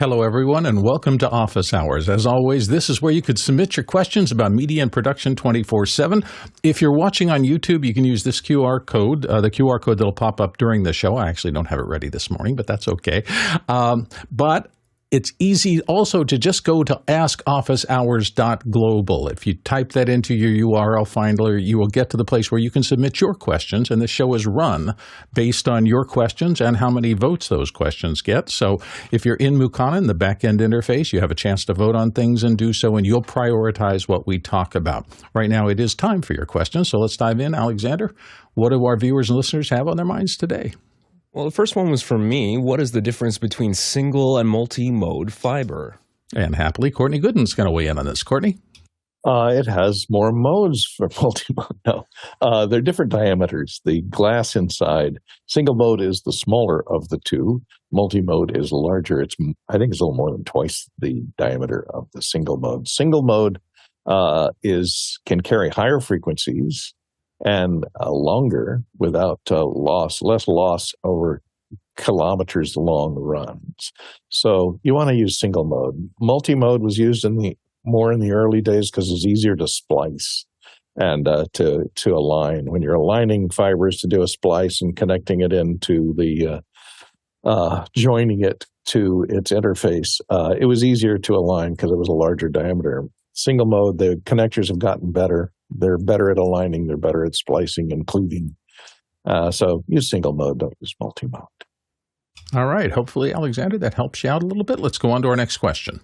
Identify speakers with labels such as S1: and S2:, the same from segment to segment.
S1: Hello, everyone, and welcome to Office Hours. As always, this is where you could submit your questions about media and production 24/7. If you're watching on YouTube, you can use this QR code, the QR code that'll pop up during the show. I actually don't have it ready this morning, but that's okay. But it's easy also to just go to askofficehours.global. If you type that into your URL finder, you will get to the place where you can submit your questions, and the show is run based on your questions and how many votes those questions get. So if you're in Mukana, in the back-end interface, you have a chance to vote on things and do so, and you'll prioritize what we talk about. Right now, it is time for your questions, so let's dive in. Alexander, what do our viewers and listeners have on their minds today?
S2: Well, the first one was from me. What is the difference between single and multi-mode fiber?
S1: And happily, Courtney Gooden's going to weigh in on this. Courtney?
S3: It has more modes for multi-mode. No, they're different diameters. The glass inside, single mode is the smaller of the two. Multi-mode is larger. I think it's a little more than twice the diameter of the single mode. Single mode can carry higher frequencies and longer without less loss over kilometers long runs. So you want to use single mode. Multi-mode was used more in the early days because it's easier to splice and to align. When you're aligning fibers to do a splice and connecting it into the joining it to its interface, it was easier to align because it was a larger diameter. Single mode, the connectors have gotten better. They're better at aligning. They're better at splicing and cleaving. So use single mode, don't use multi-mode.
S1: All right. Hopefully, Alexander, that helps you out a little bit. Let's go on to our next question.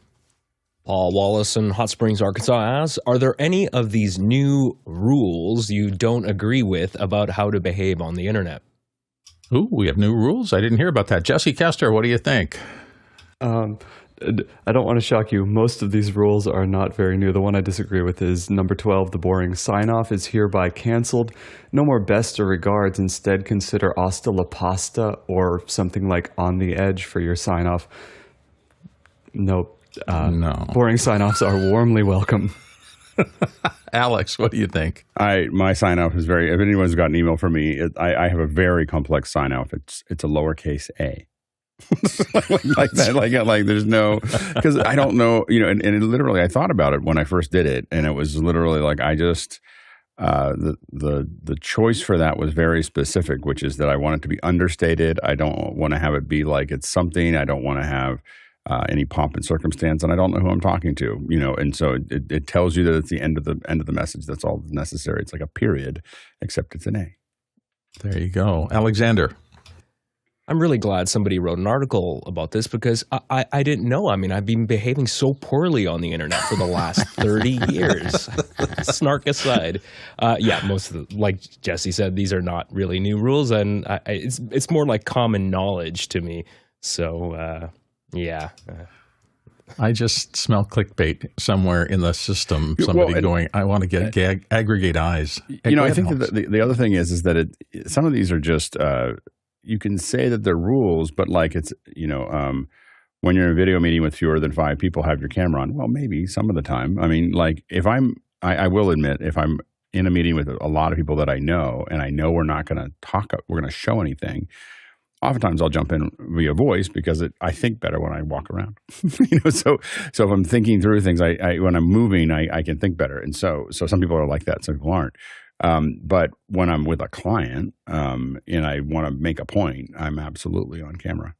S2: Paul Wallace in Hot Springs, Arkansas asks, are there any of these new rules you don't agree with about how to behave on the internet?
S1: Ooh, we have new rules? I didn't hear about that. Jesse Kester, what do you think?
S4: I don't want to shock you. Most of these rules are not very new. The one I disagree with is number 12, the boring sign-off is hereby canceled. No more best or regards. Instead, consider hasta la pasta or something like on the edge for your sign-off. No. Boring sign-offs are warmly welcome.
S1: Alex, what do you think?
S5: My sign-off is if anyone's got an email from me, I have a very complex sign-off. It's a lowercase a. like that, like there's no, because I don't know, and literally I thought about it when I first did it, and it was literally like I just the choice for that was very specific, which is that I want it to be understated. I don't want to have it be like it's something. I don't want to have any pomp and circumstance, and I don't know who I'm talking to, and so it tells you that it's the end of the message. That's all necessary. It's like a period, except it's an A.
S1: There you go, Alexander.
S2: I'm really glad somebody wrote an article about this because I didn't know. I mean, I've been behaving so poorly on the internet for the last 30 years. Snark aside. Most of like Jesse said, these are not really new rules, and it's more like common knowledge to me. So, yeah.
S1: I just smell clickbait somewhere in the system. Somebody going, I want to get aggregate eyes.
S5: I think that the other thing is that some of these are just you can say that they're rules, but like it's, when you're in a video meeting with fewer than 5 people, have your camera on. Well, maybe some of the time. I mean, like I will admit, if I'm in a meeting with a lot of people that I know, and I know we're not going to we're going to show anything, oftentimes I'll jump in via voice because I think better when I walk around. So if I'm thinking through things, when I'm moving, I can think better. And so some people are like that, some people aren't. But when I'm with a client and I want to make a point, I'm absolutely on camera,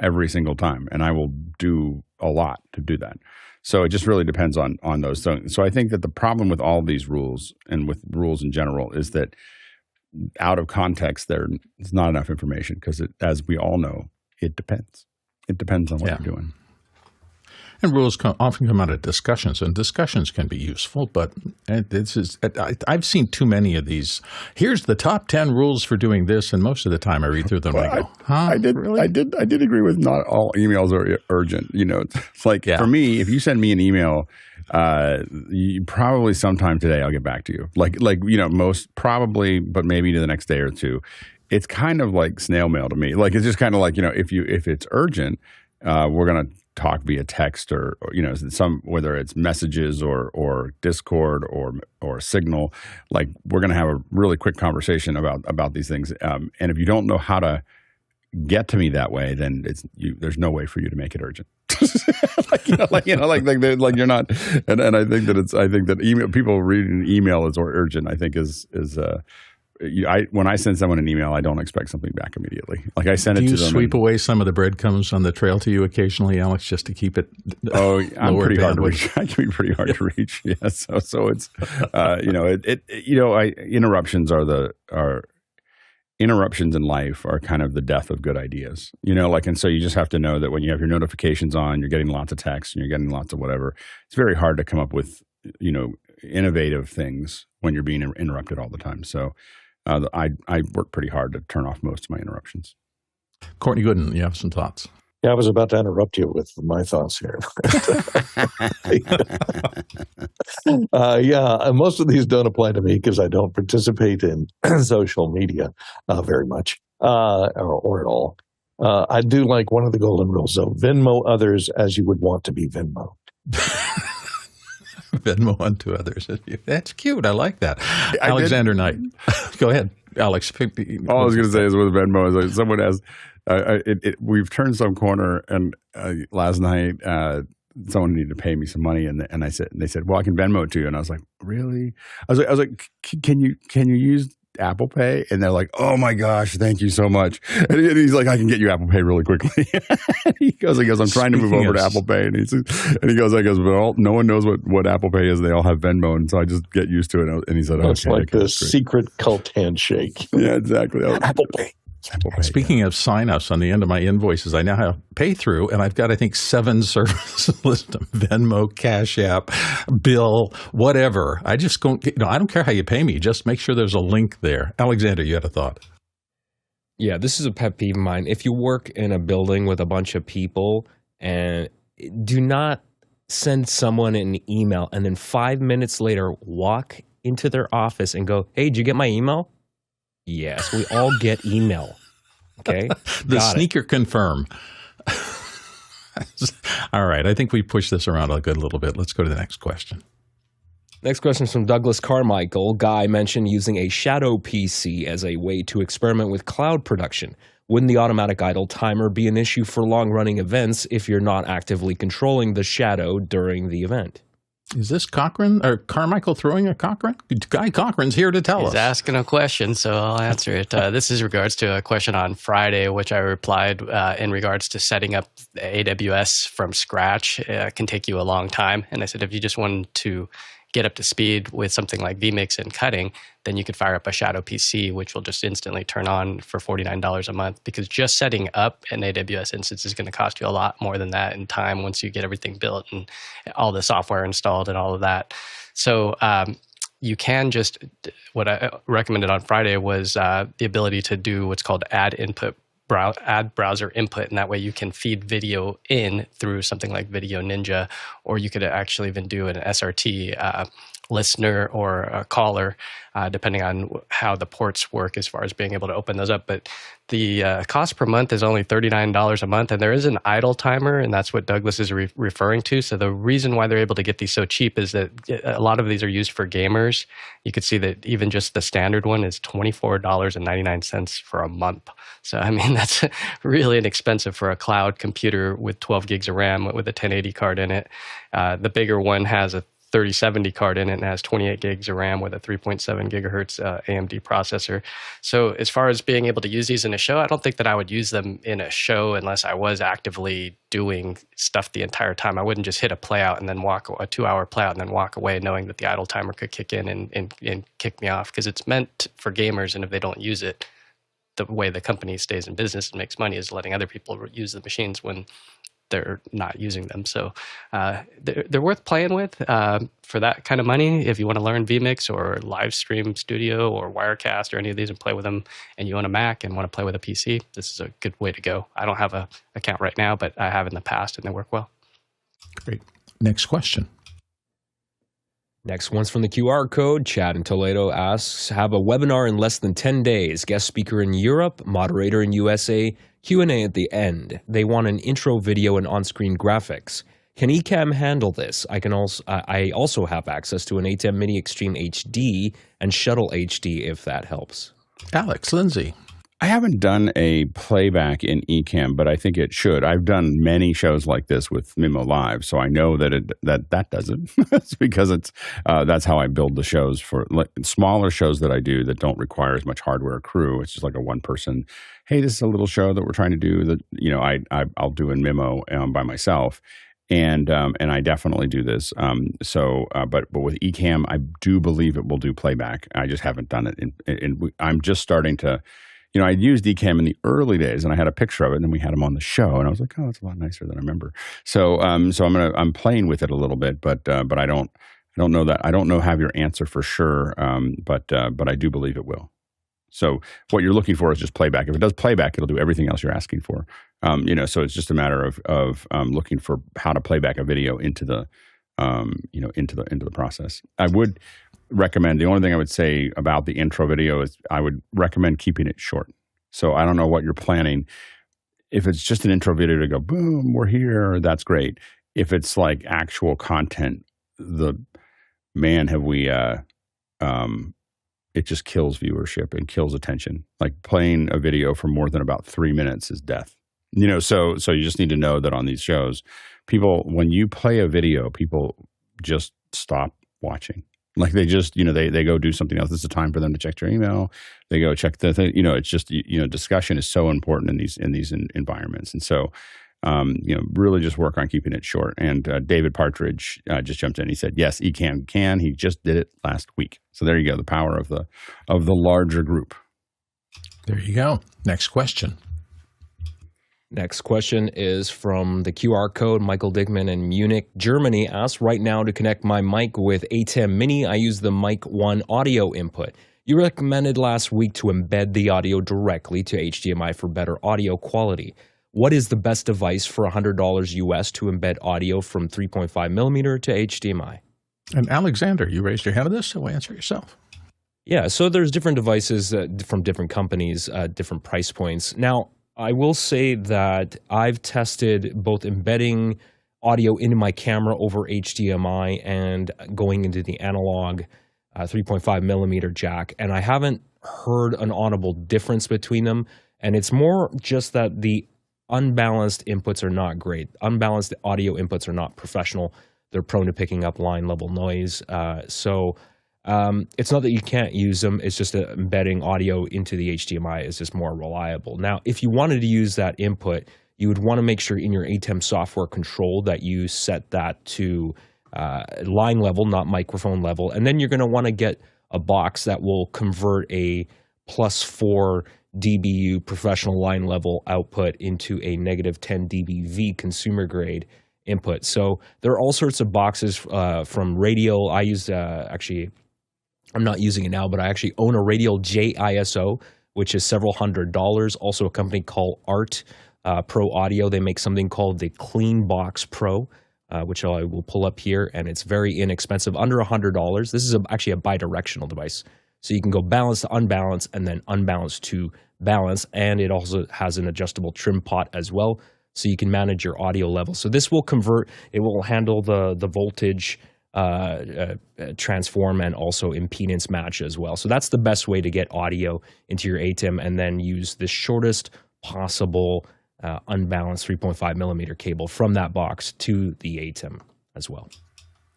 S5: every single time. And I will do a lot to do that. So it just really depends on those things. So I think that the problem with all these rules and with rules in general is that out of context, there's not enough information because, as we all know, it depends. It depends on what you're doing.
S1: And rules often come out of discussions, and discussions can be useful, but I've seen too many of these. Here's the top 10 rules for doing this, and most of the time I read through them and I go, really?
S5: I did agree with not all emails are urgent. It's like, for me, if you send me an email, you probably sometime today I'll get back to you. Like most probably, but maybe to the next day or two. It's kind of like snail mail to me. Like it's just kind of like, if it's urgent, we're going to talk via text or whether it's messages or Discord or Signal, like we're going to have a really quick conversation about these things. And if you don't know how to get to me that way, then there's no way for you to make it urgent. like you're not. And I think that email, people reading email is urgent. I think when I send someone an email, I don't expect something back immediately. Like I send it to them.
S1: Do you sweep away some of the breadcrumbs on the trail to you occasionally, Alex, just to keep it?
S5: Oh, I'm pretty hard to reach. I can be pretty hard to reach. Yeah. So it's, interruptions interruptions in life are kind of the death of good ideas, and so you just have to know that when you have your notifications on, you're getting lots of texts and you're getting lots of whatever. It's very hard to come up with, innovative things when you're being interrupted all the time. So I work pretty hard to turn off most of my interruptions.
S1: Courtney Gooden, you have some thoughts?
S3: Yeah, I was about to interrupt you with my thoughts here. Most of these don't apply to me because I don't participate in social media very much or at all. I do like one of the golden rules, though. Venmo others as you would want to be Venmo.
S1: Venmo unto others. That's cute. I like that. Alexander Knight. Go ahead, Alex.
S5: All I was going to say is with Venmo is like someone has, we've turned some corner, and last night someone needed to pay me some money, and they said, well, I can Venmo it to you, and I was like, really? I was like, can you use Apple Pay? And they're like, oh my gosh, thank you so much. And he's like, I can get you Apple Pay really quickly. he goes, I'm trying to move over to Apple Pay. And he goes, but no one knows what Apple Pay is. They all have Venmo. And so I just get used to it. And he said,
S3: it's like the secret cult handshake.
S5: Yeah, exactly.
S3: Apple Pay.
S1: Speaking of sign-ups on the end of my invoices, I now have pay-through, and I've got, I think, 7 services listed: Venmo, Cash App, Bill, whatever. I just don't, I don't care how you pay me. Just make sure there's a link there. Alexander, you had a thought.
S2: Yeah, this is a pet peeve of mine. If you work in a building with a bunch of people, and do not send someone an email and then 5 minutes later walk into their office and go, hey, did you get my email? Yes, we all get email. Okay?
S1: The sneaker confirm. All right, I think we pushed this around a good little bit. Let's go to the next question.
S2: Next question is from Douglas Carmichael. Guy mentioned using a ShadowPC as a way to experiment with cloud production. Wouldn't the automatic idle timer be an issue for long-running events if you're not actively controlling the shadow during the event?
S1: Is this Cochran or Carmichael throwing a Cochran? Guy Cochran's here to tell us.
S6: He's asking a question, so I'll answer it. This is regards to a question on Friday, which I replied in regards to setting up AWS from scratch. It can take you a long time. And I said, if you just wanted to get up to speed with something like vMix and cutting, then you could fire up a ShadowPC, which will just instantly turn on for $49 a month, because just setting up an AWS instance is going to cost you a lot more than that in time once you get everything built and all the software installed and all of that. So you can just, what I recommended on Friday was the ability to do what's called add browser input, and that way you can feed video in through something like Video.ninja, or you could actually even do an SRT listener or a caller, depending on how the ports work as far as being able to open those up. But the cost per month is only $39 a month, and there is an idle timer, and that's what Douglas is referring to. So the reason why they're able to get these so cheap is that a lot of these are used for gamers. You could see that even just the standard one is $24.99 for a month. So, I mean, that's really inexpensive for a cloud computer with 12 gigs of RAM with a 1080 card in it. The bigger one has a 3070 card in it and has 28 gigs of RAM with a 3.7 gigahertz AMD processor. So as far as being able to use these in a show, I don't think that I would use them in a show unless I was actively doing stuff the entire time. I wouldn't just hit a playout and then a 2-hour playout and then walk away knowing that the idle timer could kick in and kick me off, because it's meant for gamers, and if they don't use it, the way the company stays in business and makes money is letting other people use the machines when they're not using them. So they're worth playing with for that kind of money. If you want to learn vMix or Live Stream Studio or Wirecast or any of these and play with them, and you own a Mac and want to play with a PC, this is a good way to go. I don't have an account right now, but I have in the past, and they work well.
S1: Great. Next question.
S2: Next one's from the QR code. Chad in Toledo asks, have a webinar in less than 10 days, guest speaker in Europe, moderator in USA, Q&A at the end. They want an intro video and on-screen graphics. Can ECamm handle this? I also have access to an ATEM Mini Extreme HD and Shuttle HD if that helps.
S1: Alex, Lindsay.
S5: I haven't done a playback in ECamm, but I think it should. I've done many shows like this with Mimo Live, so I know that that does it. It's because that's how I build the shows for like smaller shows that I do that don't require as much hardware or crew. It's just like a one person. Hey, this is a little show that we're trying to do that I'll do in Mimo by myself. And I definitely do this. But with ECamm, I do believe it will do playback. I just haven't done it. I'm just starting to. I used ECamm in the early days, and I had a picture of it, and then we had them on the show, and I was like, "Oh, that's a lot nicer than I remember." So I'm playing with it a little bit, but I don't know that I don't know have your answer for sure, but I do believe it will. So what you're looking for is just playback. If it does playback, it'll do everything else you're asking for. So it's just a matter of looking for how to play back a video into the process. I would recommend, the only thing I would say about the intro video is I would recommend keeping it short. So I don't know what you're planning. If it's just an intro video to go, boom, we're here, that's great. If it's like actual content, it just kills viewership and kills attention. Like playing a video for more than about 3 minutes is death. So you just need to know that on these shows, people, when you play a video, people just stop watching. Like they just, they go do something else. It's a time for them to check their email. They go check the thing. It's just, discussion is so important in these environments. And so, really just work on keeping it short. And David Partridge just jumped in. He said, yes, ECamm can. He just did it last week. So there you go. The power of the larger group.
S1: There you go. Next question.
S2: Next question is from the QR code. Michael Dickman in Munich, Germany asks, right now to connect my mic with ATEM Mini, I use the Mic 1 audio input. You recommended last week to embed the audio directly to HDMI for better audio quality. What is the best device for $100 US to embed audio from 3.5 millimeter to HDMI?
S1: And Alexander, you raised your hand on this, so answer yourself.
S2: Yeah, so there's different devices from different companies, different price points. Now, I will say that I've tested both embedding audio into my camera over HDMI and going into the analog 3.5 millimeter jack, and I haven't heard an audible difference between them. And it's more just that the unbalanced inputs are not great. Unbalanced audio inputs are not professional. They're prone to picking up line level noise. It's not that you can't use them. It's just that embedding audio into the HDMI is just more reliable. Now, if you wanted to use that input, you would want to make sure in your ATEM software control that you set that to line level, not microphone level. And then you're going to want to get a box that will convert a +4 dBu professional line level output into a -10 dBV consumer grade input. So there are all sorts of boxes from Radial. I used I'm not using it now, but I actually own a Radial JISO, which is several $100s. Also a company called Art Pro Audio. They make something called the Clean Box Pro, which I will pull up here, and it's very inexpensive, under $100. This is actually a bidirectional device. So you can go balance to unbalance and then unbalance to balance, and it also has an adjustable trim pot as well, so you can manage your audio level. So this will convert, it will handle the voltage transform and also impedance match as well. So that's the best way to get audio into your ATEM, and then use the shortest possible unbalanced 3.5 millimeter cable from that box to the ATEM as well.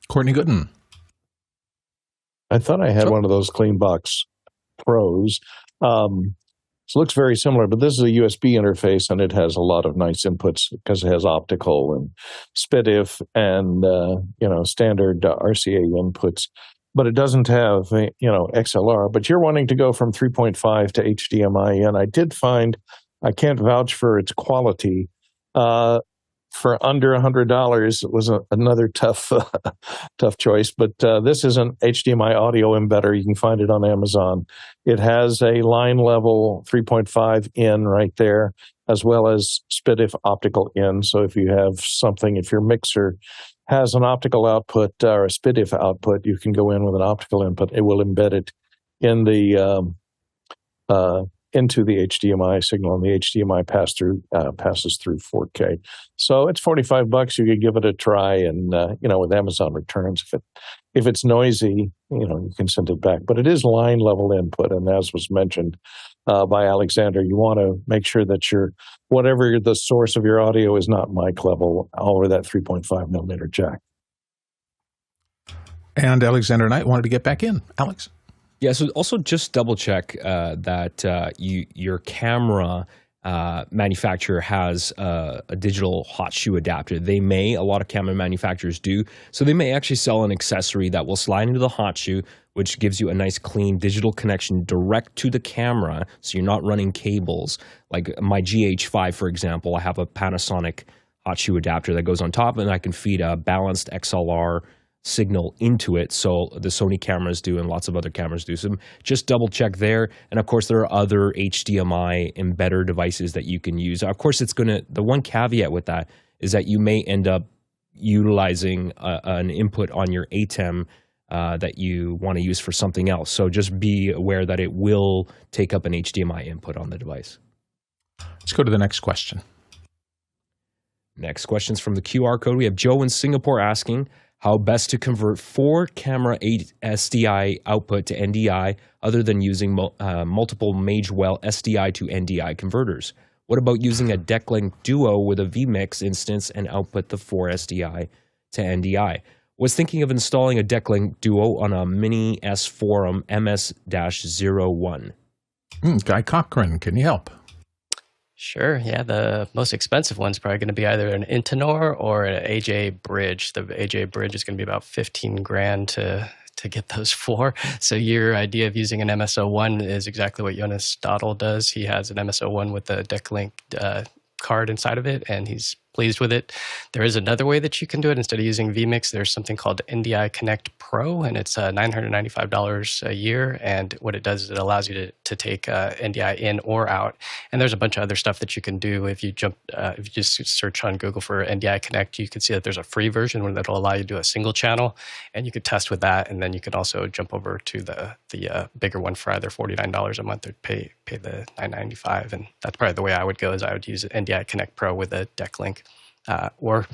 S1: Courtney Gooden.
S3: I thought I had one of those Clean Box Pros. It looks very similar, but this is a USB interface, and it has a lot of nice inputs because it has optical and SPDIF and standard RCA inputs. But it doesn't have XLR. But you're wanting to go from 3.5 to HDMI, and I did find, I can't vouch for its quality. For under $100, it was another tough choice. But this is an HDMI audio embedder. You can find it on Amazon. It has a line level 3.5 in right there, as well as SPDIF optical in. So if you have something, if your mixer has an optical output or a SPDIF output, you can go in with an optical input. It will embed it in the into the HDMI signal, and the HDMI passes through 4K. So it's $45. You could give it a try, and with Amazon returns, if it's noisy, you can send it back. But it is line level input, and as was mentioned, by Alexander, you want to make sure that whatever the source of your audio is not mic level over that 3.5 millimeter jack.
S1: And Alexander Knight wanted to get back in. Alex?
S2: Yeah, so also just double check that your camera manufacturer has a digital hot shoe adapter. A lot of camera manufacturers do. So they may actually sell an accessory that will slide into the hot shoe, which gives you a nice clean digital connection direct to the camera. So you're not running cables. Like my GH5, for example, I have a Panasonic hot shoe adapter that goes on top, and I can feed a balanced XLR signal into it. So the Sony cameras do, and lots of other cameras do. So just double check there. And of course, there are other HDMI embedder devices that you can use. Of course, the one caveat with that is that you may end up utilizing an input on your ATEM that you want to use for something else. So just be aware that it will take up an HDMI input on the device.
S1: Let's go to the next question.
S2: Next question's from the QR code. We have Joe in Singapore asking how best to convert 4-camera SDI output to NDI other than using multiple Magewell SDI to NDI converters. What about using a Decklink Duo with a vMix instance and output the 4 SDI to NDI? Was thinking of installing a Decklink Duo on a MInisforum MS-01.
S1: Guy Cochran, can you help?
S6: Sure. Yeah, the most expensive one's probably going to be either an Intonor or an AJ Bridge. The AJ Bridge is going to be about 15 grand to get those 4. So your idea of using an MS-01 is exactly what Jonas Stadl does. He has an MS-01 with a Decklink card inside of it, and he's pleased with it. There is another way that you can do it. Instead of using vMix, there's something called NDI Connect Pro, and it's $995 a year. And what it does is it allows you to take NDI in or out. And there's a bunch of other stuff that you can do. If you just search on Google for NDI Connect, you can see that there's a free version that'll allow you to do a single channel, and you could test with that. And then you can also jump over to the bigger one for either $49 a month or pay the $995. And that's probably the way I would go. Is I would use NDI Connect Pro with a Decklink. Or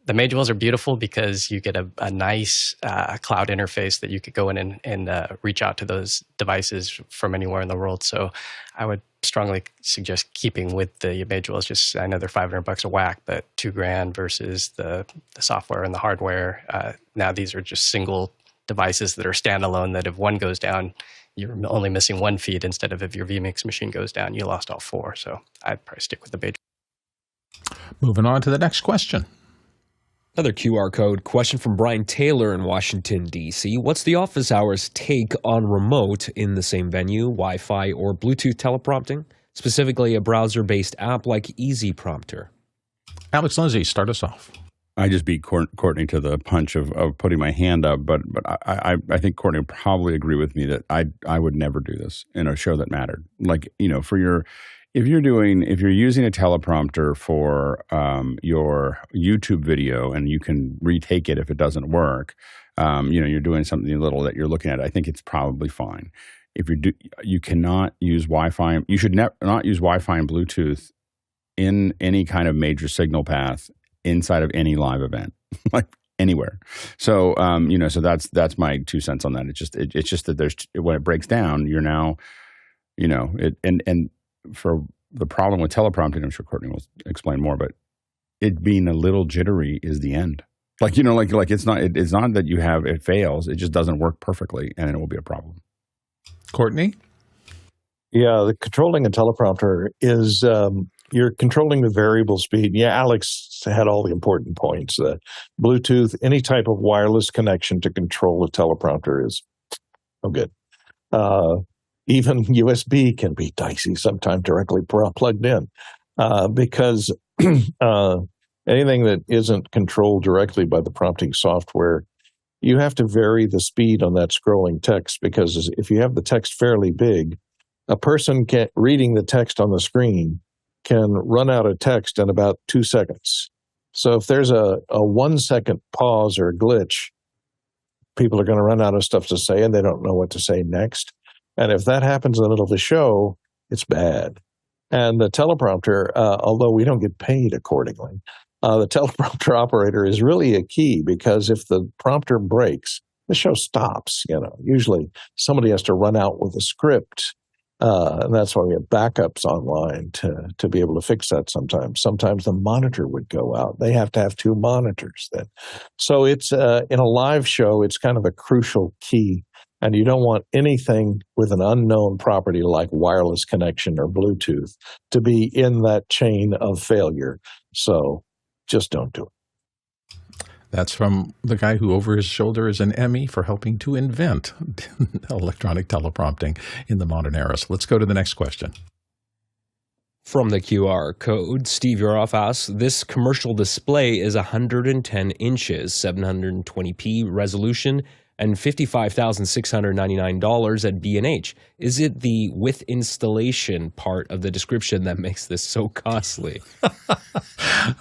S6: the Magewells are beautiful because you get a nice cloud interface that you could go in and reach out to those devices from anywhere in the world. So I would strongly suggest keeping with the Magewells. Just, I know they're $500 a whack, but $2,000 versus the software and the hardware. Now these are just single devices that are standalone, that if one goes down, you're only missing one feed, instead of if your vMix machine goes down, you lost all 4. So I'd probably stick with the Magewell.
S1: Moving on to the next question.
S2: Another QR code question from Brian Taylor in Washington, D.C. What's the office hours take on remote in the same venue, Wi-Fi, or Bluetooth teleprompting? Specifically, a browser-based app like EasyPrompter.
S1: Alex Lindsay, start us off.
S5: I just beat Courtney to the punch of putting my hand up, but I think Courtney would probably agree with me that I would never do this in a show that mattered. Like, if you're using a teleprompter for your YouTube video and you can retake it if it doesn't work, you're doing something little that you're looking at, I think it's probably fine. If you cannot use Wi-Fi, you should not use Wi-Fi and Bluetooth in any kind of major signal path inside of any live event, like anywhere. So, so that's my 2 cents on that. It's just that when it breaks down, you're now, and for the problem with teleprompting, I'm sure Courtney will explain more, but it being a little jittery is the end. Like it's not that it fails. It just doesn't work perfectly, and it will be a problem.
S1: Courtney?
S3: Yeah, the controlling a teleprompter is you're controlling the variable speed. Yeah, Alex had all the important points. Bluetooth, any type of wireless connection to control a teleprompter is no good. Even USB can be dicey sometimes directly plugged in because anything that isn't controlled directly by the prompting software, you have to vary the speed on that scrolling text, because if you have the text fairly big, a person reading the text on the screen can run out of text in about 2 seconds. So if there's a 1 second pause or glitch, people are going to run out of stuff to say and they don't know what to say next. And if that happens in the middle of the show, it's bad. And the teleprompter, although we don't get paid accordingly, the teleprompter operator is really a key, because if the prompter breaks, the show stops. Usually somebody has to run out with a script And that's why we have backups online to be able to fix that sometimes. Sometimes the monitor would go out. They have to have 2 monitors then. So it's in a live show, it's kind of a crucial key. And you don't want anything with an unknown property like wireless connection or Bluetooth to be in that chain of failure. So just don't do it.
S1: That's from the guy who over his shoulder is an Emmy for helping to invent electronic teleprompting in the modern era. So let's go to the next question.
S2: From the QR code, Steve Yuroff asks, this commercial display is 110 inches, 720p resolution, and $55,699 at B&H. Is it the with installation part of the description that makes this so costly?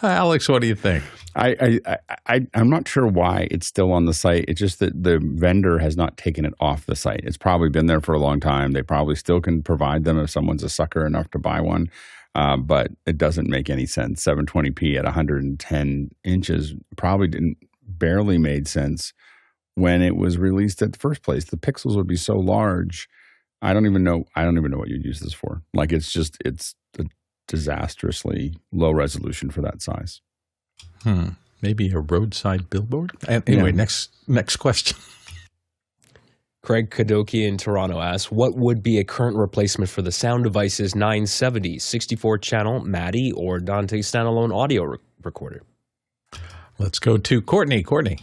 S1: Alex, what do you think?
S5: I'm not sure why it's still on the site. It's just that the vendor has not taken it off the site. It's probably been there for a long time. They probably still can provide them if someone's a sucker enough to buy one. But it doesn't make any sense. 720p at 110 inches probably barely made sense when it was released at the first place. The pixels would be so large. I don't even know what you'd use this for. Like it's a disastrously low resolution for that size.
S1: Maybe a roadside billboard? Anyway,
S5: Yeah.
S1: next question.
S2: Craig Kadoki in Toronto asks, what would be a current replacement for the Sound Devices 970, 64-channel MADI or Dante standalone audio recorder?
S1: Let's go to Courtney. Courtney.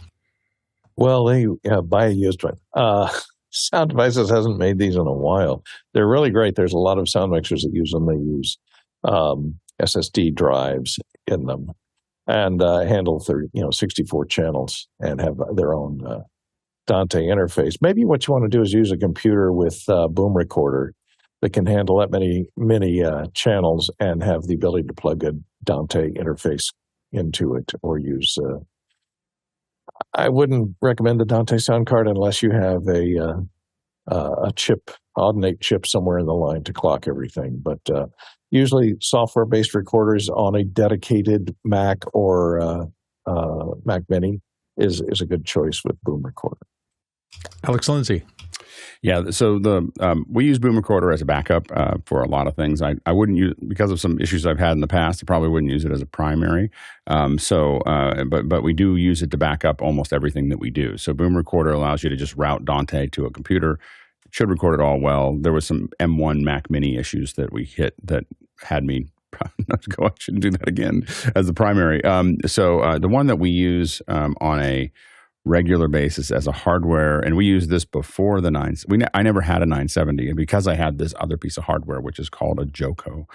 S3: Well, they buy a used one. Sound Devices hasn't made these in a while. They're really great. There's a lot of sound mixers that use them. They use SSD drives in them and handle 64 channels and have their own Dante interface. Maybe what you want to do is use a computer with a boom recorder that can handle that many channels and have the ability to plug a Dante interface into it, or use I wouldn't recommend the Dante sound card unless you have a chip, audinate chip somewhere in the line to clock everything. But usually software-based recorders on a dedicated Mac or Mac Mini is a good choice with boom recorder.
S1: Alex Lindsay.
S5: Yeah, so we use Boom Recorder as a backup for a lot of things. I wouldn't use, because of some issues I've had in the past, I probably wouldn't use it as a primary. But we do use it to back up almost everything that we do. So Boom Recorder allows you to just route Dante to a computer. It should record it all well. There was some M1 Mac Mini issues that we hit that had me go, I shouldn't do that again as the primary. The one that we use on a regular basis as a hardware, and we used this before the I never had a 970, and because I had this other piece of hardware, which is called a Joko.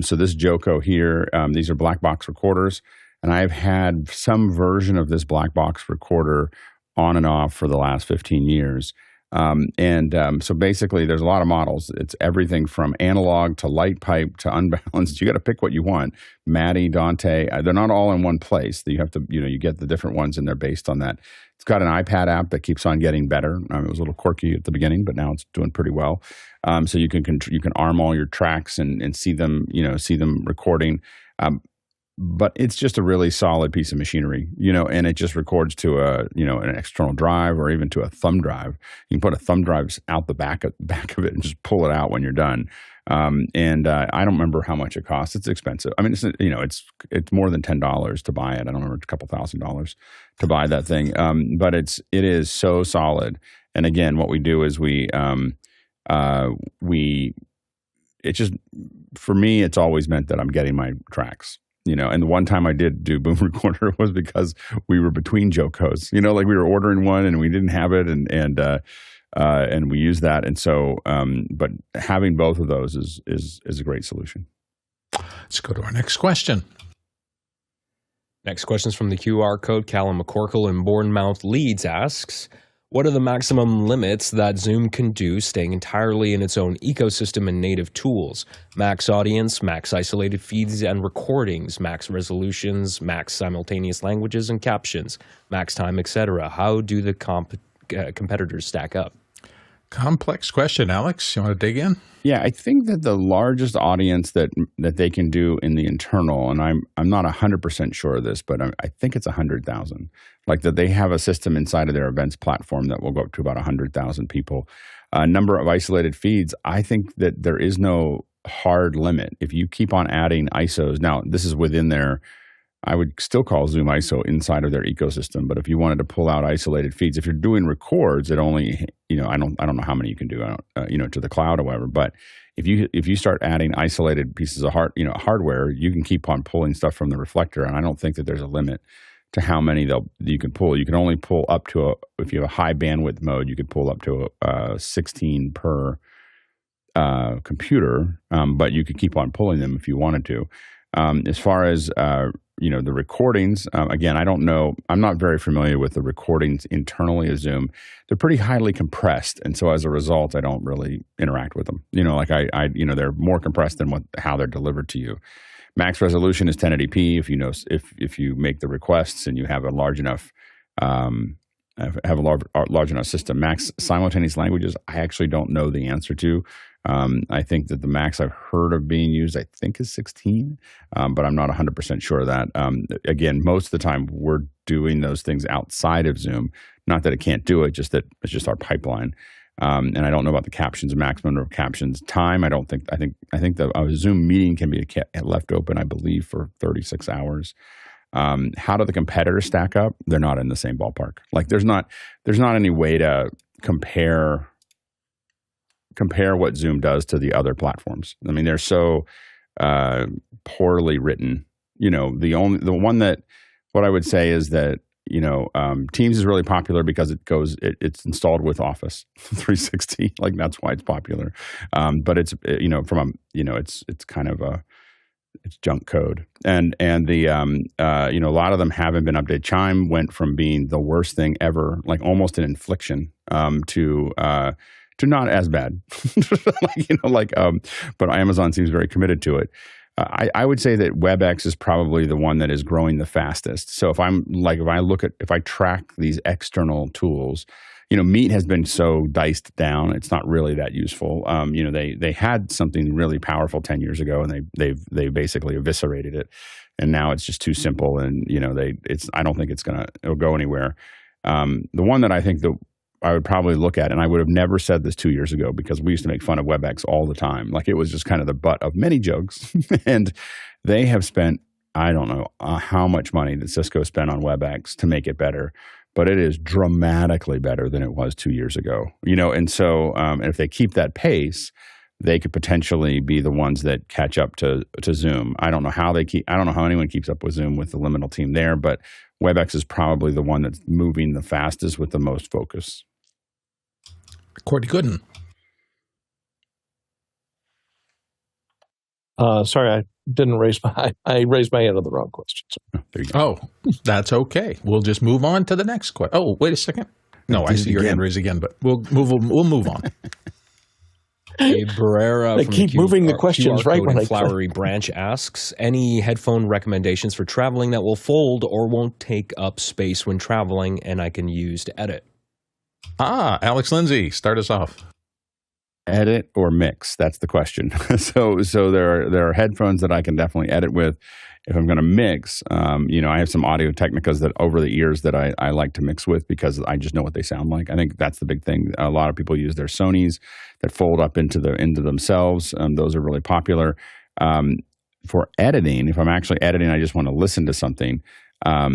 S5: So this Joko here, these are black box recorders, and I've had some version of this black box recorder on and off for the last 15 years. So basically there's a lot of models. It's everything from analog to light pipe to unbalanced. You got to pick what you want. MADI, Dante, they're not all in one place. You have to, you get the different ones in there based on that. It's got an iPad app that keeps on getting better. It was a little quirky at the beginning, but now it's doing pretty well. So you can arm all your tracks and see them, see them recording. But it's just a really solid piece of machinery, and it just records to an external drive or even to a thumb drive. You can put a thumb drive out the back of it and just pull it out when you're done. I don't remember how much it costs. It's expensive. I mean, it's more than $10 to buy it. I don't remember, it's a couple $1,000s to buy that thing. But it is so solid. And again, what we do is it just, for me, it's always meant that I'm getting my tracks. And the one time I did do Boom Recorder was because we were between Jokos. Like we were ordering one and we didn't have it, and we used that. And so, but having both of those is a great solution.
S1: Let's go to our next question.
S2: Next question is from the QR code. Callum McCorkle in Bournemouth, Leeds asks, what are the maximum limits that Zoom can do staying entirely in its own ecosystem and native tools? Max audience, max isolated feeds and recordings, max resolutions, max simultaneous languages and captions, max time, etc. How do the competitors stack up?
S1: Complex question, Alex. You want to dig in?
S5: Yeah, I think that the largest audience that they can do in the internal, and I'm not 100% sure of this, but I think it's 100,000. Like that they have a system inside of their events platform that will go up to about 100,000 people. Number of isolated feeds, I think that there is no hard limit. If you keep on adding ISOs, now this is within their, I would still call Zoom ISO inside of their ecosystem. But if you wanted to pull out isolated feeds, if you're doing records, it only, I don't know how many you can do, to the cloud or whatever. But if you start adding isolated pieces of hardware, you can keep on pulling stuff from the reflector, and I don't think that there's a limit to how many you can pull. You can only pull up to if you have a high bandwidth mode, you could pull up to 16 per computer, but you could keep on pulling them if you wanted to. As far as the recordings, again, I don't know. I'm not very familiar with the recordings internally of Zoom. They're pretty highly compressed, and so as a result, I don't really interact with them. They're more compressed than how they're delivered to you. Max resolution is 1080p. If you make the requests and you have a large enough large enough system. Max simultaneous languages, I actually don't know the answer to. I think that the max I've heard of being used, I think, is 16, but I'm not 100% sure of that. Again, most of the time we're doing those things outside of Zoom. Not that it can't do it, just that it's just our pipeline. And I don't know about the captions, maximum number of captions. Time, I think the Zoom meeting can be left open, I believe, for 36 hours. How do the competitors stack up? They're not in the same ballpark. Like there's not any way to compare what Zoom does to the other platforms. I mean, they're so poorly written. What I would say is that Teams is really popular because it's installed with Office 360. Like that's why it's popular. But it's it's kind of it's junk code, and the a lot of them haven't been updated. Chime went from being the worst thing ever, like almost an infliction, to not as bad. But Amazon seems very committed to it. I would say that WebEx is probably the one that is growing the fastest. So if I track these external tools, Meet has been so diced down, it's not really that useful. They had something really powerful 10 years ago, and they basically eviscerated it, and now it's just too simple, and I don't think it'll go anywhere. The one that I think that I would probably look at, and I would have never said this 2 years ago because we used to make fun of WebEx all the time. Like it was just kind of the butt of many jokes. And they have spent, I don't know how much money that Cisco spent on WebEx to make it better, but it is dramatically better than it was 2 years ago. And so and if they keep that pace, they could potentially be the ones that catch up to Zoom. I don't know how anyone keeps up with Zoom with the liminal team there, but WebEx is probably the one that's moving the fastest with the most focus.
S1: Courtney Gooden.
S3: Sorry, I didn't raise I raised my hand on the wrong question.
S5: There you go.
S1: Oh, that's okay. We'll just move on to the next question. Oh, wait a second. No, I see your hand raised again, but we'll move on.
S2: Hey, Barrera
S3: they keep moving the questions right when I
S2: Flowery Branch asks, any headphone recommendations for traveling that will fold or won't take up space when traveling and I can use to edit?
S1: Alex Lindsay, start us off.
S5: Edit or mix? That's the question. So there are headphones that I can definitely edit with. If I'm going to mix, I have some Audio Technicas that over the years that I like to mix with because I just know what they sound like. I think that's the big thing. A lot of people use their Sonys that fold up into themselves. Those are really popular. For editing, if I'm actually editing, I just want to listen to something. I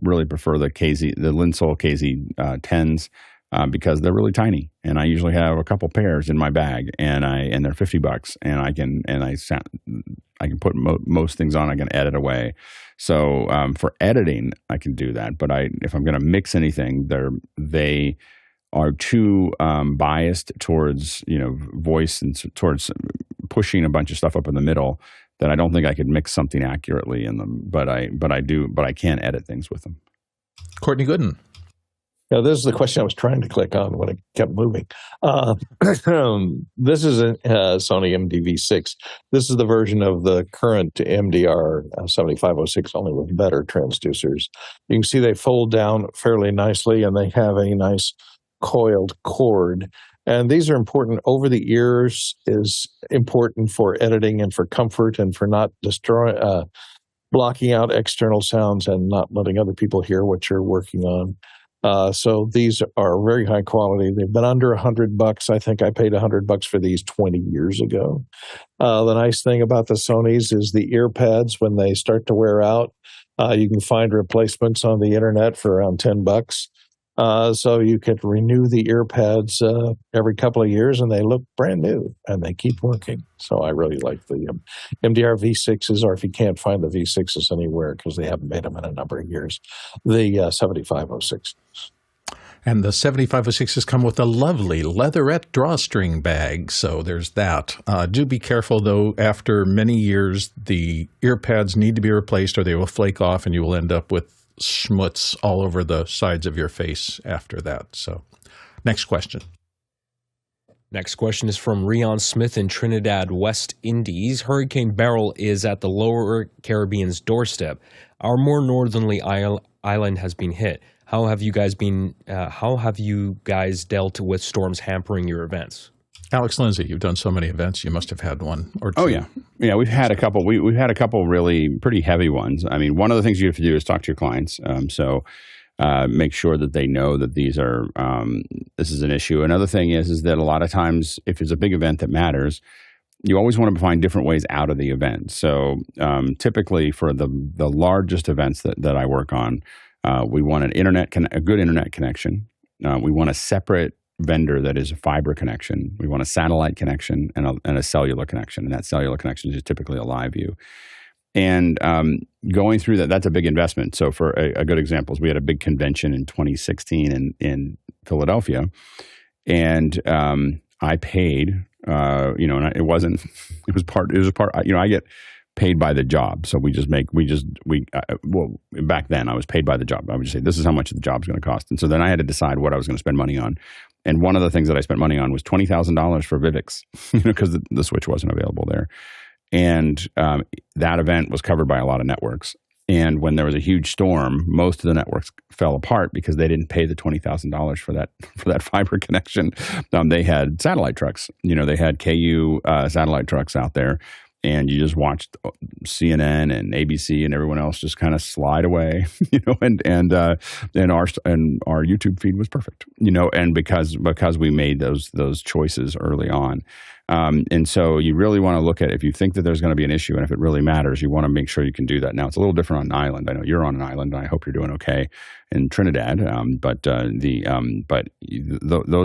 S5: really prefer the Linsol KZ10s. Because they're really tiny, and I usually have a couple pairs in my bag, and they're $50, and I can put most things on. I can edit away. So for editing, I can do that. But if I'm going to mix anything, they are too biased towards voice and towards pushing a bunch of stuff up in the middle that I don't think I could mix something accurately in them. But I can edit things with them.
S1: Courtney Gooden.
S3: Now, this is the question I was trying to click on when it kept moving. This is a Sony MDV6. This is the version of the current MDR 7506, only with better transducers. You can see they fold down fairly nicely, and they have a nice coiled cord. And these are important. Over the ears is important for editing and for comfort and for not blocking out external sounds and not letting other people hear what you're working on. So these are very high quality. They've been under $100. I think I paid $100 for these 20 years ago. The nice thing about the Sonys is the ear pads, when they start to wear out, you can find replacements on the internet for around $10. So you could renew the ear pads every couple of years, and they look brand new, and they keep working. So I really like the MDR V6s, or if you can't find the V6s anywhere because they haven't made them in a number of years, the 7506.
S1: And the 7506s come with a lovely leatherette drawstring bag, so there's that. Do be careful, though. After many years, the ear pads need to be replaced or they will flake off and you will end up with schmutz all over the sides of your face after that. So, next question.
S2: Next question is from Rion Smith in Trinidad, West Indies. Hurricane Beryl is at the lower Caribbean's doorstep. Our more northerly island has been hit. How have you guys dealt with storms hampering your events?
S1: Alex Lindsay, you've done so many events. You must have had one or two.
S5: Oh, yeah. Yeah, we've had a couple. We've had a couple really pretty heavy ones. I mean, one of the things you have to do is talk to your clients. Make sure that they know that these are this is an issue. Another thing is that a lot of times, if it's a big event that matters, you always want to find different ways out of the event. So typically for the largest events that I work on, we want a good internet connection. We want a separate vendor that is a fiber connection. We want a satellite connection and a cellular connection. And that cellular connection is typically a live view. And going through that's a big investment. So for a good example is we had a big convention in 2016 in Philadelphia. And I paid, and it was part, I get paid by the job. So back then I was paid by the job. I would just say, this is how much the job's going to cost. And so then I had to decide what I was going to spend money on. And one of the things that I spent money on was $20,000 for vMix, because the switch wasn't available there. And that event was covered by a lot of networks. And when there was a huge storm, most of the networks fell apart because they didn't pay the $20,000 for that fiber connection. They had satellite trucks. They had KU satellite trucks out there. And you just watched CNN and ABC and everyone else just kind of slide away, and our YouTube feed was perfect, and because we made those choices early on. And so you really want to look at, if you think that there's going to be an issue and if it really matters, you want to make sure you can do that. Now, it's a little different on an island. I know you're on an island, and I hope you're doing okay in Trinidad. But those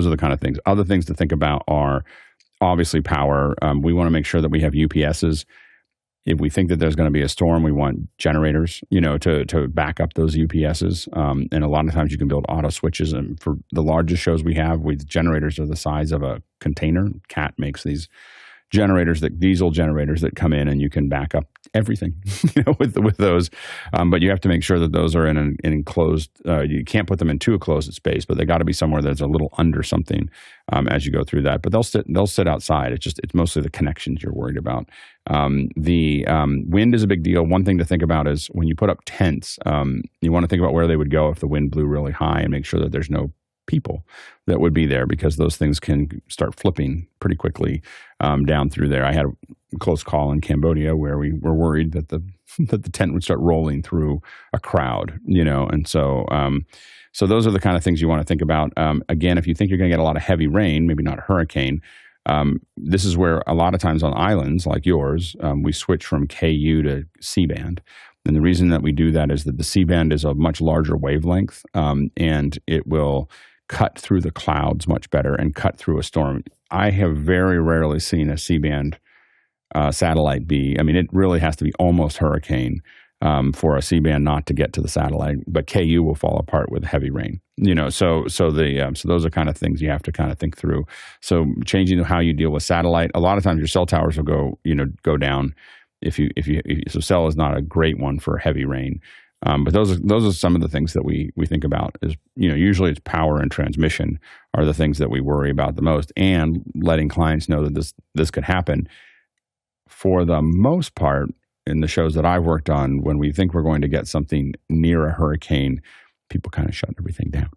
S5: are the kind of things. Other things to think about are obviously power. We want to make sure that we have UPSs. If we think that there's going to be a storm, we want generators, to back up those UPSs. And a lot of times you can build auto switches. And for the largest shows we have, generators are the size of a container. CAT makes these diesel generators that come in, and you can back up everything, with those. But you have to make sure that those are in an enclosed. You can't put them in too closed space, but they got to be somewhere that's a little under something as you go through that. But they'll sit outside. It's mostly the connections you're worried about. The wind is a big deal. One thing to think about is when you put up tents, you want to think about where they would go if the wind blew really high, and make sure that there's no people that would be there, because those things can start flipping pretty quickly down through there. I had a close call in Cambodia where we were worried that the tent would start rolling through a crowd, and so those are the kind of things you want to think about. Again, if you think you're going to get a lot of heavy rain, maybe not a hurricane, this is where a lot of times on islands like yours, we switch from KU to C-band. And the reason that we do that is that the C-band is a much larger wavelength, and it will cut through the clouds much better and cut through a storm. I have very rarely seen a C-band satellite it really has to be almost hurricane for a C-band not to get to the satellite, but KU will fall apart with heavy rain. So those are kind of things you have to kind of think through. So changing how you deal with satellite. A lot of times your cell towers will go down so cell is not a great one for heavy rain. But those are some of the things that we think about. Is usually it's power and transmission are the things that we worry about the most, and letting clients know that this could happen. For the most part, in the shows that I've worked on, when we think we're going to get something near a hurricane, people kind of shut everything down.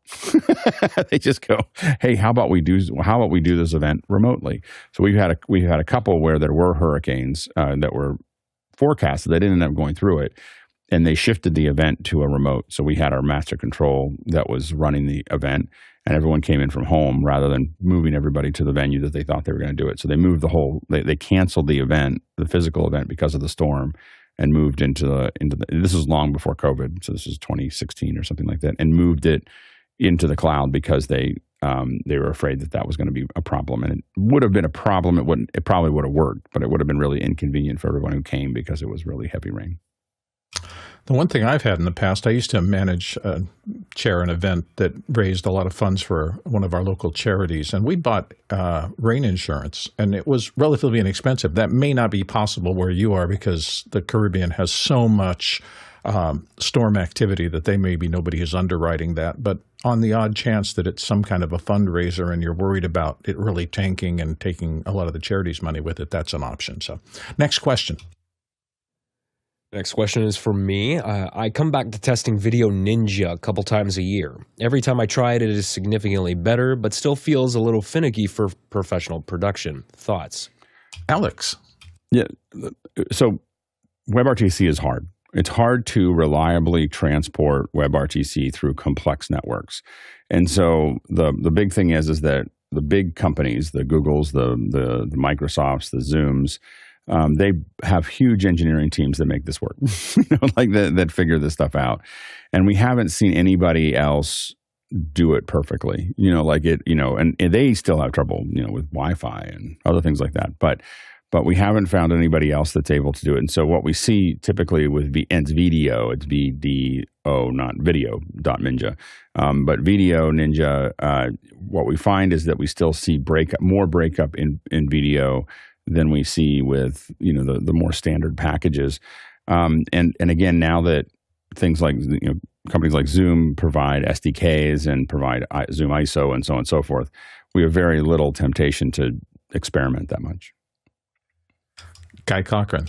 S5: They just go, "Hey, how about we do this event remotely?" So we've had a couple where there were hurricanes that were forecasted. They didn't end up going through it. they shifted the event to a remote. So we had our master control that was running the event, and everyone came in from home rather than moving everybody to the venue that they thought they were going to do it. So they moved they canceled the event, the physical event, because of the storm, and moved into the, this was long before COVID. So this was 2016 or something like that, and moved it into the cloud because they were afraid that was going to be a problem. And it would have been a problem. It probably would have worked, but it would have been really inconvenient for everyone who came because it was really heavy rain.
S1: The one thing I've had in the past, I used to chair an event that raised a lot of funds for one of our local charities, and we bought rain insurance, and it was relatively inexpensive. That may not be possible where you are because the Caribbean has so much storm activity that maybe nobody is underwriting that. But on the odd chance that it's some kind of a fundraiser and you're worried about it really tanking and taking a lot of the charity's money with it, that's an option. So next question.
S2: Next question is for me. I come back to testing video.ninja a couple times a year. Every time I try it, it is significantly better, but still feels a little finicky for professional production. Thoughts?
S1: Alex.
S5: Yeah. So WebRTC is hard. It's hard to reliably transport WebRTC through complex networks. And so the big thing is that the big companies, the Googles, the Microsofts, the Zooms, they have huge engineering teams that make this work, that figure this stuff out. And we haven't seen anybody else do it perfectly, and they still have trouble, with Wi-Fi and other things like that. But we haven't found anybody else that's able to do it. And so what we see typically with it's VDO, it's VDO, not video.ninja. But video.ninja, what we find is that we still see more breakup in VDO than we see with the more standard packages, and again, now that things like companies like Zoom provide SDKs and provide Zoom ISO and so on and so forth, we have very little temptation to experiment that much.
S1: Guy Cochran.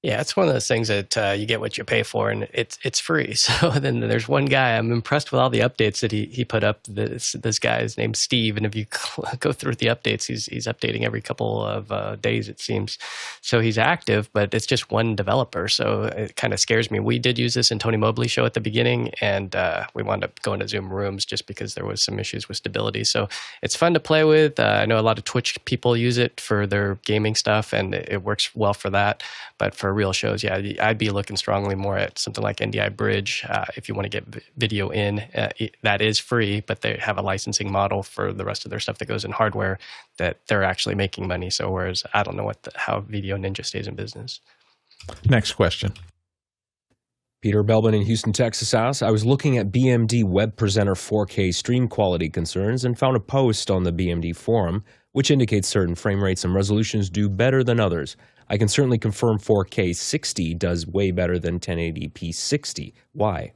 S6: Yeah, it's one of those things that you get what you pay for, and it's free. So then there's one guy, I'm impressed with all the updates that he put up. This guy is named Steve, and if you go through the updates, he's updating every couple of days, it seems. So he's active, but it's just one developer, so it kind of scares me. We did use this in Tony Mobley's show at the beginning, and we wound up going to Zoom Rooms just because there was some issues with stability. So it's fun to play with. I know a lot of Twitch people use it for their gaming stuff, and it works well for that. But for real shows, yeah, I'd be looking strongly more at something like NDI Bridge. If you want to get video in, that is free, but they have a licensing model for the rest of their stuff that goes in hardware that they're actually making money. So whereas I don't know how video.ninja stays in business.
S1: Next question.
S2: Peter Belbin in Houston, Texas asks, I was looking at BMD Web Presenter 4K stream quality concerns and found a post on the BMD forum which indicates certain frame rates and resolutions do better than others. I can certainly confirm 4K 60 does way better than 1080p 60. Why?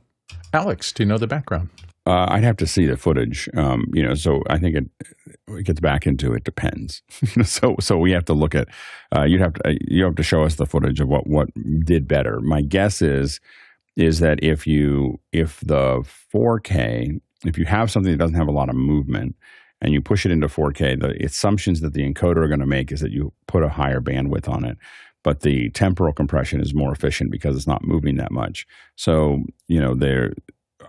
S1: Alex, do you know the background?
S5: I'd have to see the footage, so I think it gets back into it depends. So we have to look at, you have to show us the footage of what did better. My guess is that if the 4K, if you have something that doesn't have a lot of movement and you push it into 4K, the assumptions that the encoder are going to make is that you put a higher bandwidth on it. But the temporal compression is more efficient because it's not moving that much. So,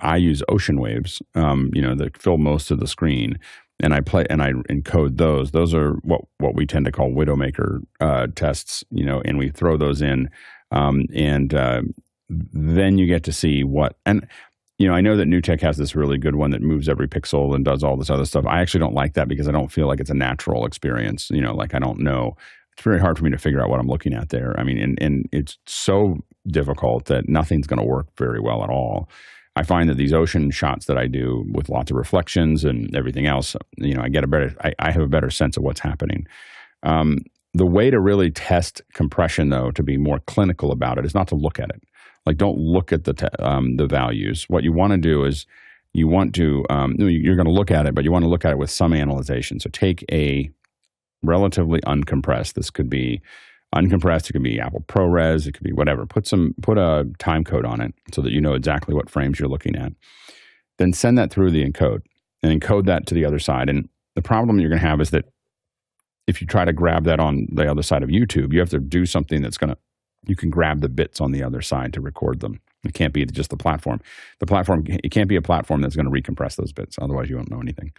S5: I use ocean waves, that fill most of the screen, and I encode those. Those are what we tend to call Widowmaker tests, and we throw those in, then you get to see what. And I know that NewTek has this really good one that moves every pixel and does all this other stuff. I actually don't like that because I don't feel like it's a natural experience. I don't know. It's very hard for me to figure out what I'm looking at there. I mean, and it's so difficult that nothing's going to work very well at all. I find that these ocean shots that I do with lots of reflections and everything else, I have a better sense of what's happening. The way to really test compression, though, to be more clinical about it, is not to look at it. Like, don't look at the values. What you want to do is you're going to look at it, but you want to look at it with some analyzation. So take a relatively uncompressed. This could be uncompressed. It could be Apple ProRes. It could be whatever. Put a time code on it so that you know exactly what frames you're looking at. Then send that through the encode and encode that to the other side. And the problem you're going to have is that if you try to grab that on the other side of YouTube, you have to do something that's going to you can grab the bits on the other side to record them. It can't be just the platform. The platform, it can't be a platform that's going to recompress those bits. Otherwise, you won't know anything.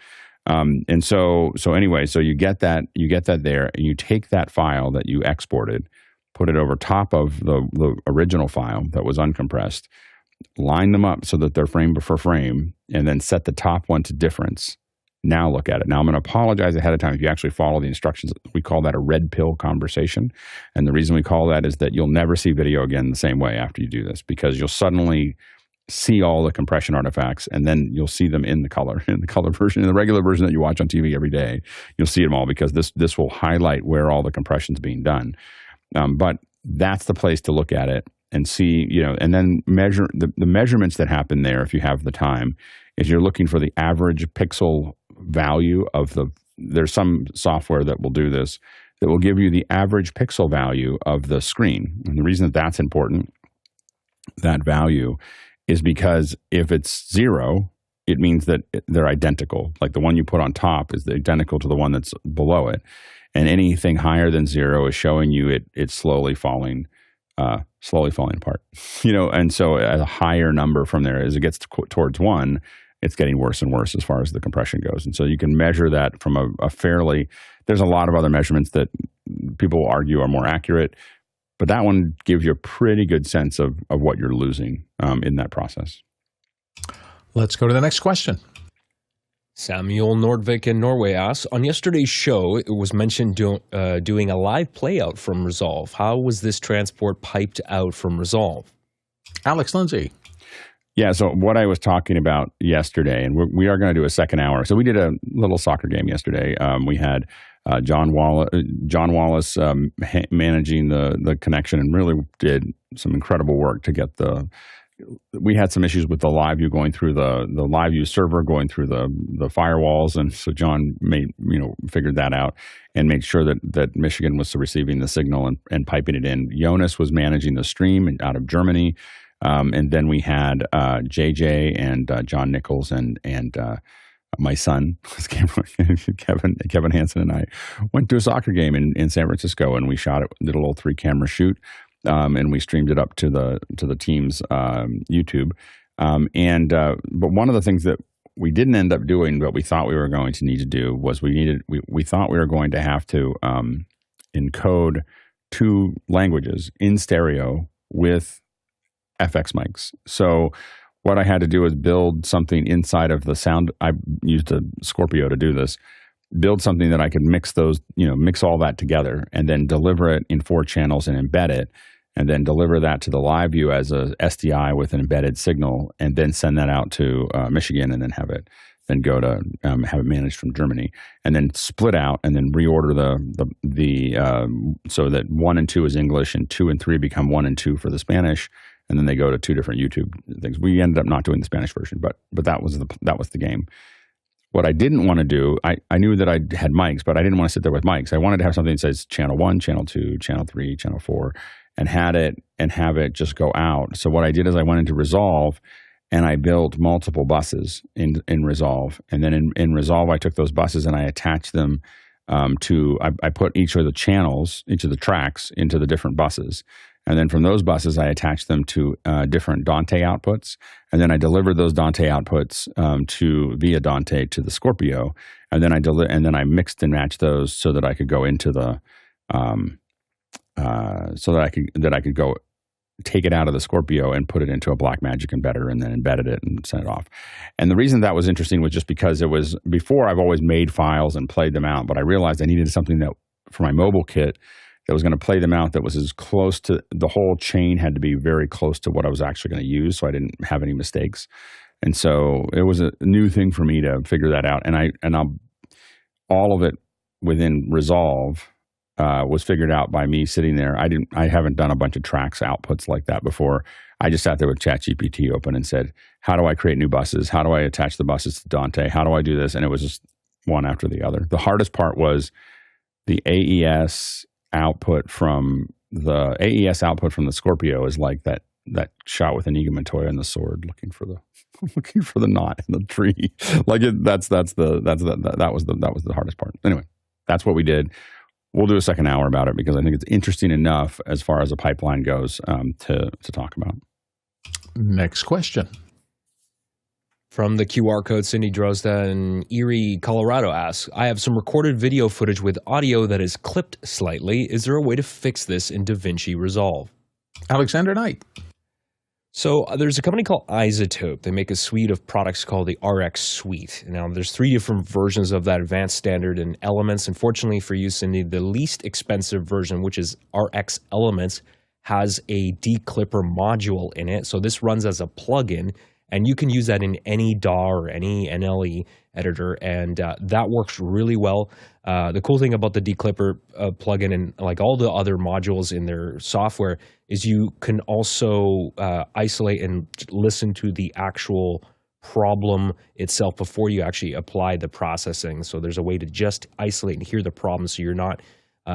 S5: And so anyway, so you get that there, and you take that file that you exported, put it over top of the original file that was uncompressed, line them up so that they're frame for frame, and then set the top one to difference. Now look at it. Now I'm going to apologize ahead of time if you actually follow the instructions. We call that a red pill conversation. And the reason we call that is that you'll never see video again the same way after you do this, because you'll suddenly see all the compression artifacts, and then you'll see them in the color version, in the regular version that you watch on TV every day. You'll see them all, because this will highlight where all the compression's being done. But that's the place to look at it and see, and then measure the measurements that happen there if you have the time. Is you're looking for the average pixel value of there's some software that will do this, that will give you the average pixel value of the screen. And the reason that that's important, that value, is because if it's 0, it means that they're identical. Like the one you put on top is identical to the one that's below it. And anything higher than 0 is showing you it's slowly falling apart. And so a higher number from there, as it gets towards 1, it's getting worse and worse as far as the compression goes. And so you can measure that from a fairly, there's a lot of other measurements that people will argue are more accurate, but that one gives you a pretty good sense of what you're losing in that process.
S1: Let's go to the next question.
S2: Samuel Nordvik in Norway asks, on yesterday's show, it was mentioned doing a live playout from Resolve. How was this transport piped out from Resolve?
S1: Alex Lindsay.
S5: Yeah, so what I was talking about yesterday, and we are going to do a second hour. So we did a little soccer game yesterday. We had John Wallace managing the connection, and really did some incredible work to get we had some issues with the live view going through the live view server, going through the firewalls. And so John figured that out and made sure that Michigan was receiving the signal and piping it in. Jonas was managing the stream out of Germany. And then we had JJ and John Nichols and my son, Kevin Hansen, and I went to a soccer game in San Francisco, and we shot it, did a little 3-camera shoot. And we streamed it up to the team's YouTube. But one of the things that we didn't end up doing, but we thought we were going to need to do, was we thought we were going to have to encode 2 languages in stereo with FX mics. So what I had to do was build something inside of the sound. I used a Scorpio to do this. Build something that I could mix all that together, and then deliver it in 4 channels and embed it, and then deliver that to the live view as a SDI with an embedded signal, and then send that out to Michigan, and then have it managed from Germany, and then split out, and then reorder so that 1 and 2 is English, and 2 and 3 become 1 and 2 for the Spanish, and then they go to 2 different YouTube things. We ended up not doing the Spanish version, but that was the game. What I didn't want to do, I knew that I had mics, but I didn't want to sit there with mics. I wanted to have something that says channel 1, channel 2, channel 3, channel 4, and have it just go out. So what I did is I went into Resolve, and I built multiple buses in Resolve. And then in Resolve, I took those buses and I attached them I put each of the channels, each of the tracks into the different buses. And then from those buses, I attached them to different Dante outputs. And then I delivered those Dante outputs via Dante to the Scorpio. And then I mixed and matched those so that I could go into the I could go take it out of the Scorpio and put it into a Blackmagic embedder, and then embedded it and sent it off. And the reason that was interesting was just because it was before I've always made files and played them out, but I realized I needed something that for my mobile kit that was going to play them out, that was as close to the whole chain had to be very close to what I was actually going to use, so I didn't have any mistakes. And so it was a new thing for me to figure that out. And all of it within Resolve was figured out by me sitting there. I haven't done a bunch of tracks outputs like that before. I just sat there with ChatGPT open and said, how do I create new buses? How do I attach the buses to Dante? How do I do this? And it was just one after the other. The hardest part was the AES output from the Scorpio is like that shot with Inigo Montoya and the sword looking for the knot in the tree. Like that was the hardest part. Anyway, that's what we did. we'll do a second hour about it because I think it's interesting enough as far as a pipeline goes to talk about.
S1: Next question.
S2: From the QR code, Cindy Drozda in Erie, Colorado asks, I have some recorded video footage with audio that is clipped slightly. Is there a way to fix this in DaVinci Resolve?
S1: Alexander Knight.
S2: So there's a company called iZotope. They make a suite of products called the RX Suite. Now, there's 3 different versions of that advanced standard and Elements. Unfortunately for you, Cindy, the least expensive version, which is RX Elements, has a declipper module in it. So this runs as a plugin, and you can use that in any DAW or any NLE editor, and that works really well. The cool thing about the declipper plugin and like all the other modules in their software is you can also isolate and listen to the actual problem itself before you actually apply the processing. So there's a way to just isolate and hear the problem, so you're not,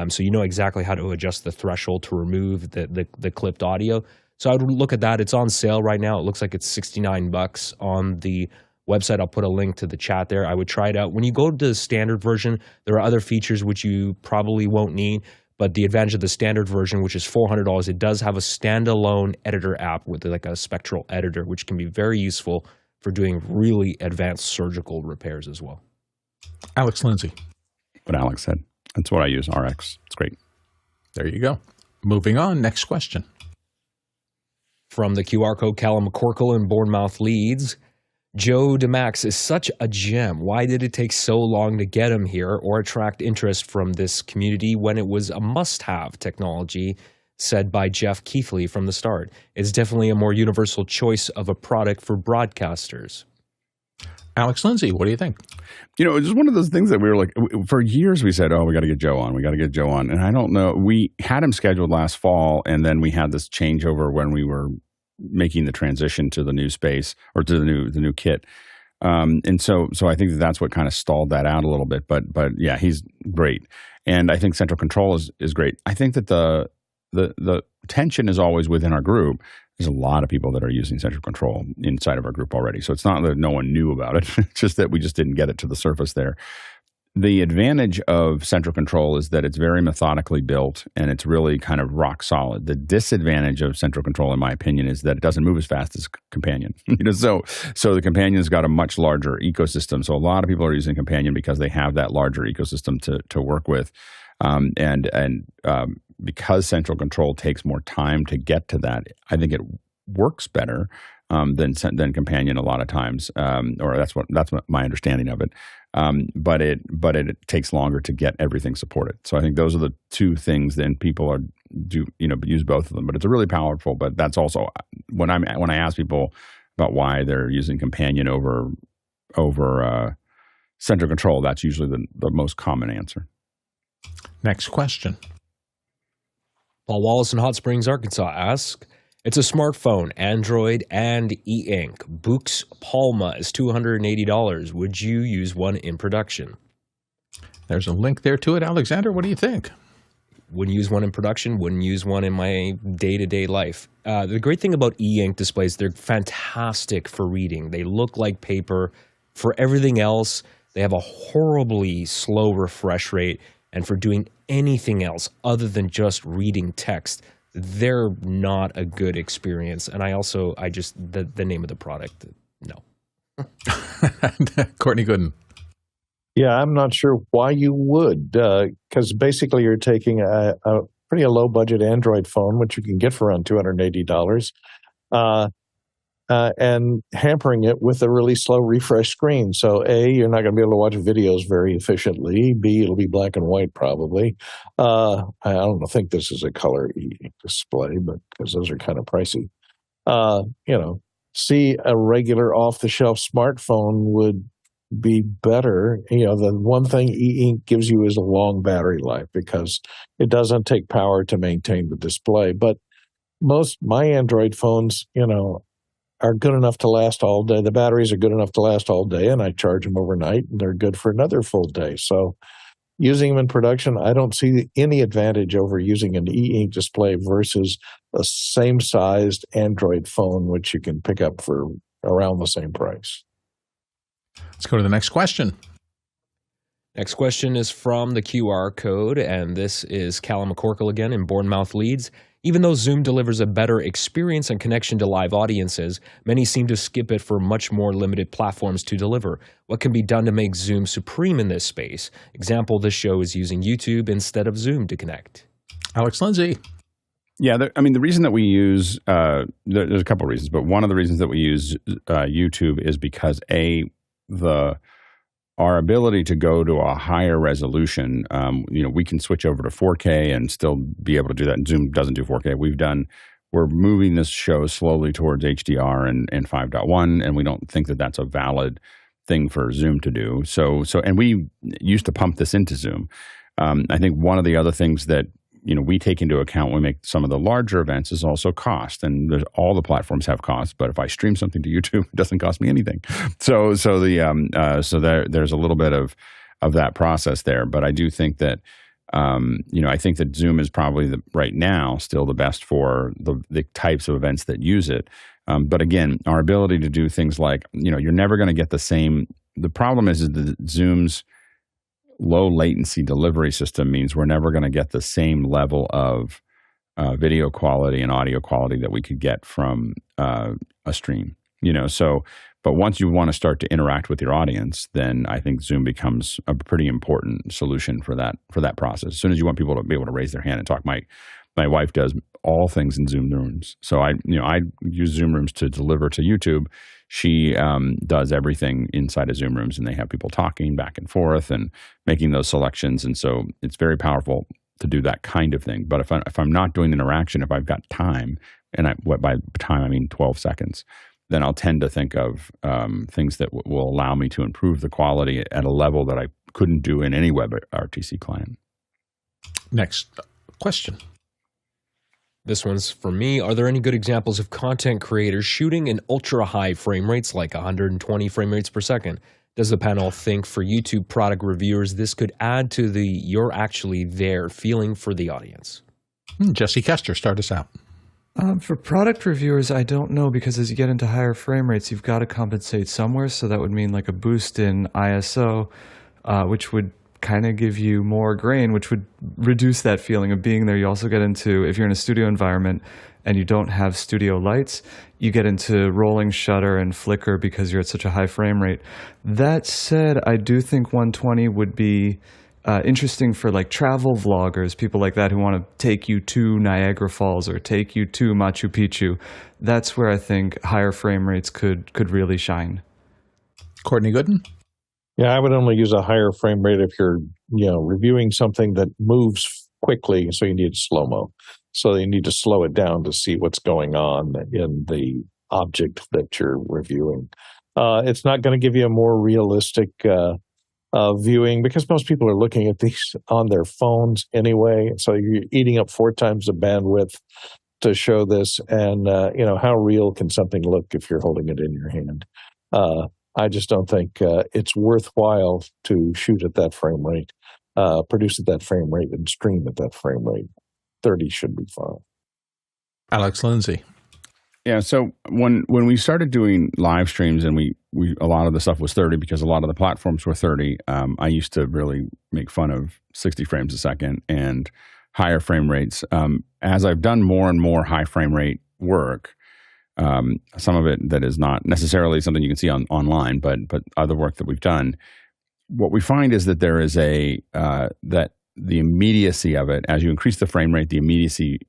S2: so you know exactly how to adjust the threshold to remove the clipped audio. So I would look at that. It's on sale right now. It looks like it's $69 on the website. I'll put a link to the chat there. I would try it out. When you go to the standard version, there are other features which you probably won't need, but the advantage of the standard version, which is $400, it does have a standalone editor app with like a spectral editor, which can be very useful for doing really advanced surgical repairs as well.
S1: Alex Lindsay.
S5: What Alex said. That's what I use, RX. It's great.
S1: There you go. Moving on. Next question.
S2: From the QR code, Callum McCorkle in Bournemouth, Leeds. Joe DeMax is such a gem. Why did it take so long to get him here or attract interest from this community when it was a must-have technology, said by Jef Kethley from the start? It's definitely a more universal choice of a product for broadcasters.
S1: Alex Lindsay, what do you think?
S5: You know, it's just one of those things that we were like, for years we said, oh, we got to get Joe on. We got to get Joe on. And I don't know. We had him scheduled last fall, and then we had this changeover when we were making the transition to the new space or to the new kit. And so I think that's what kind of stalled that out a little bit. But yeah, he's great. And I think central control is great. I think that the tension is always within our group. There's a lot of people that are using central control inside of our group already. So it's not that no one knew about it. It's just that we just didn't get it to the surface there. The advantage of central control is that it's very methodically built and it's really kind of rock solid. The disadvantage of central control, in my opinion, is that it doesn't move as fast as Companion. So the Companion's got a much larger ecosystem. So a lot of people are using Companion because they have that larger ecosystem to work with. Because central control takes more time to get to that, I think it works better than Companion a lot of times, or that's what my understanding of it. But it takes longer to get everything supported. So I think those are the two things. Then people use both of them. But it's a really powerful. But that's also when I ask people about why they're using Companion over central control, that's usually the most common answer.
S1: Next question.
S2: Paul Wallace in Hot Springs, Arkansas asks, it's a smartphone, Android and e-ink. Boox Palma is $280. Would you use one in production?
S1: There's a link there to it. Alexander, what do you think?
S2: Wouldn't use one in production, wouldn't use one in my day-to-day life. The great thing about e-ink displays, they're fantastic for reading. They look like paper. For everything else, they have a horribly slow refresh rate. And for doing anything else other than just reading text, they're not a good experience. And the name of the product, no.
S1: Courtney Gooden.
S3: Yeah, I'm not sure why you would, because basically you're taking a pretty low budget Android phone, which you can get for around $280, and hampering it with a really slow refresh screen. So A, you're not going to be able to watch videos very efficiently. B, it'll be black and white probably. I don't think this is a color display, but because those are kind of pricey. C, a regular off-the-shelf smartphone would be better. The one thing e-ink gives you is a long battery life because it doesn't take power to maintain the display. But my Android phones, are good enough to last all day. The batteries are good enough to last all day, and I charge them overnight, and they're good for another full day. So using them in production, I don't see any advantage over using an e-ink display versus a same-sized Android phone, which you can pick up for around the same price.
S1: Let's go to the next question.
S2: Next question is from the QR code, and this is Callum McCorkle again in Bournemouth, Leeds. Even though Zoom delivers a better experience and connection to live audiences, many seem to skip it for much more limited platforms to deliver. What can be done to make Zoom supreme in this space? Example, this show is using YouTube instead of Zoom to connect.
S1: Alex Lindsay.
S5: Yeah, the reason that we use, there's a couple of reasons, but one of the reasons that we use YouTube is because, our ability to go to a higher resolution, we can switch over to 4K and still be able to do that. And Zoom doesn't do 4K. We're moving this show slowly towards HDR and 5.1, and we don't think that that's a valid thing for Zoom to do. And we used to pump this into Zoom. I think one of the other things that we take into account when we make some of the larger events is also cost. And all the platforms have costs, but if I stream something to YouTube, it doesn't cost me anything. So there's a little bit of that process there. But I do think that I think that Zoom is probably right now still the best for the types of events that use it. But again, our ability to do things like you're never going to get the same. The problem is that Zoom's low latency delivery system means we're never going to get the same level of video quality and audio quality that we could get from a stream. But once you want to start to interact with your audience, then I think Zoom becomes a pretty important solution for that process. As soon as you want people to be able to raise their hand and talk, my wife does all things in Zoom Rooms. So I use Zoom Rooms to deliver to YouTube. She does everything inside of Zoom Rooms, and they have people talking back and forth and making those selections. And so it's very powerful to do that kind of thing. But if I'm not doing interaction, if I've got time, and by time I mean 12 seconds, then I'll tend to think of things that will allow me to improve the quality at a level that I couldn't do in any WebRTC client.
S1: Next question.
S2: This one's for me. Are there any good examples of content creators shooting in ultra-high frame rates, like 120 frame rates per second? Does the panel think for YouTube product reviewers this could add to the "you're actually there" feeling for the audience?
S1: Jesse Kester, start us out.
S4: For product reviewers, I don't know, because as you get into higher frame rates, you've got to compensate somewhere. So that would mean like a boost in ISO, which would kind of give you more grain, which would reduce that feeling of being there. You also get into, if you're in a studio environment and you don't have studio lights, you get into rolling shutter and flicker because you're at such a high frame rate. That said, I do think 120 would be interesting for like travel vloggers, people like that who want to take you to Niagara Falls or take you to Machu Picchu. That's where I think higher frame rates could really shine.
S1: Courtney Gooden?
S3: Yeah, I would only use a higher frame rate if you're, reviewing something that moves quickly, so you need slow-mo. So you need to slow it down to see what's going on in the object that you're reviewing. It's not going to give you a more realistic viewing, because most people are looking at these on their phones anyway. So you're eating up 4 times the bandwidth to show this. And, how real can something look if you're holding it in your hand? I just don't think it's worthwhile to shoot at that frame rate, produce at that frame rate, and stream at that frame rate. 30 should be fine.
S1: Alex Lindsay.
S5: Yeah, so when we started doing live streams, and we a lot of the stuff was 30 because a lot of the platforms were 30, I used to really make fun of 60 frames a second and higher frame rates. As I've done more and more high frame rate work, some of it that is not necessarily something you can see online, but other work that we've done, what we find is that there is that the immediacy of it, as you increase the frame rate, the immediacy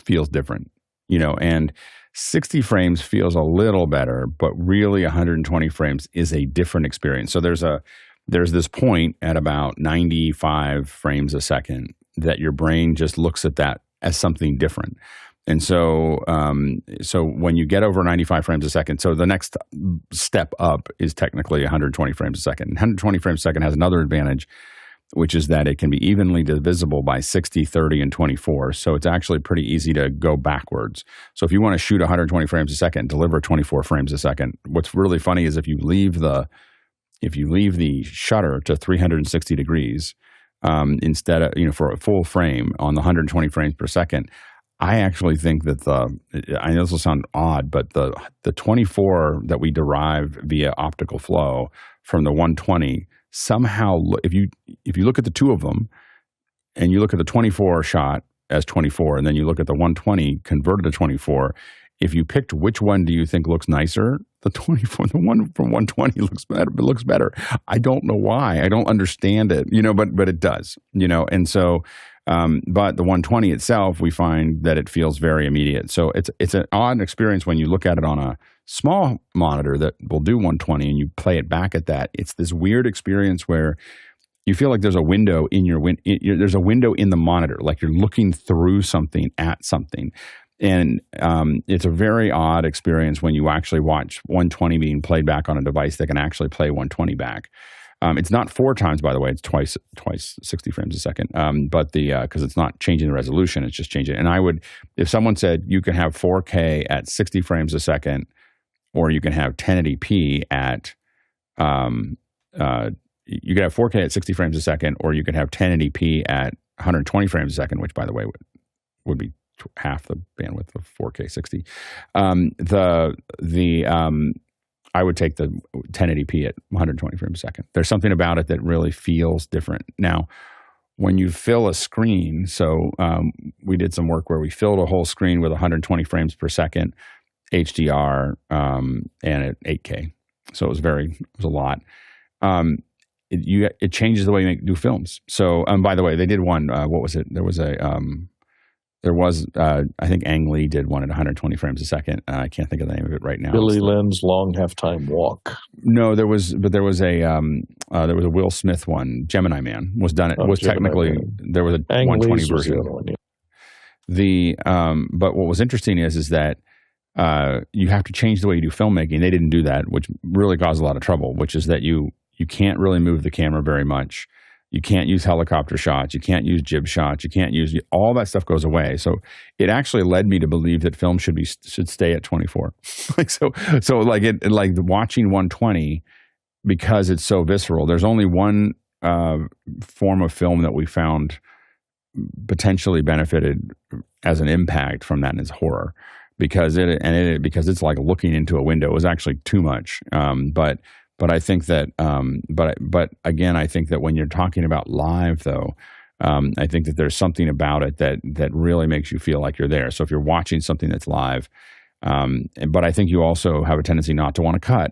S5: feels different, and 60 frames feels a little better, but really 120 frames is a different experience. So there's this point at about 95 frames a second that your brain just looks at that as something different. And so when you get over 95 frames a second, so the next step up is technically 120 frames a second. 120 frames a second has another advantage, which is that it can be evenly divisible by 60, 30, and 24. So it's actually pretty easy to go backwards. So if you want to shoot 120 frames a second, deliver 24 frames a second. What's really funny is if you leave the shutter to 360 degrees, instead of, for a full frame on the 120 frames per second, I actually think that I know this will sound odd, but the 24 that we derive via optical flow from the 120 somehow, if you look at the two of them and you look at the 24 shot as 24, and then you look at the 120 converted to 24, if you picked which one do you think looks nicer, the 24, the one from 120 looks better. It looks better. I don't know why. I don't understand it, but it does, and so. But the 120 itself, we find that it feels very immediate. So it's an odd experience when you look at it on a small monitor that will do 120 and you play it back at that. It's this weird experience where you feel like there's a window in there's a window in the monitor, like you're looking through something at something. And it's a very odd experience when you actually watch 120 being played back on a device that can actually play 120 back. It's not 4 times, by the way. It's twice 60 frames a second. But because it's not changing the resolution, it's just changing. And I would, if someone said you can have 4K at 60 frames a second, or you can have 1080p at, you could have 4K at 60 frames a second, or you could have 1080p at 120 frames a second, which, by the way, would be half the bandwidth of 4K 60. I would take the 1080p at 120 frames a second. There's something about it that really feels different. Now, when you fill a screen, so we did some work where we filled a whole screen with 120 frames per second, HDR, and at 8K. So it was a lot. It changes the way you do films. So, by the way, they did one. What was it? I think Ang Lee did one at 120 frames a second. I can't think of the name of it right now.
S3: Billy Lynn's Long Halftime Walk.
S5: No, there was a Will Smith one. Gemini Man was done. It was technically there was a Ang 120 Lee's version. But what was interesting is that you have to change the way you do filmmaking. They didn't do that, which really caused a lot of trouble. Which is that you can't really move the camera very much. You can't use helicopter shots. You can't use jib shots. You can't use all that stuff goes away. So it actually led me to believe that film should stay at 24. So watching 120 because it's so visceral. There's only one form of film that we found potentially benefited as an impact from that, and it's horror because it's like looking into a window. It was actually too much. But I think that, but again, I think that when you're talking about live, though, I think that there's something about it that really makes you feel like you're there. So if you're watching something that's live, but I think you also have a tendency not to want to cut,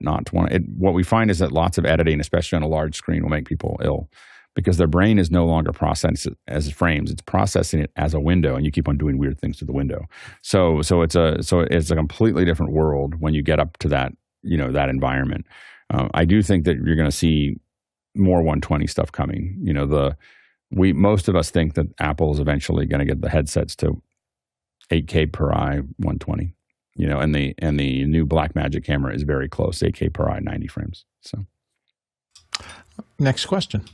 S5: what we find is that lots of editing, especially on a large screen, will make people ill because their brain is no longer processing it as frames; it's processing it as a window, and you keep on doing weird things to the window. So it's a completely different world when you get up to that that environment. I do think that you're going to see more 120 stuff coming. Most of us think that Apple is eventually going to get the headsets to 8K per eye 120. And the new Blackmagic camera is very close, 8K per eye 90 frames. So,
S1: next question.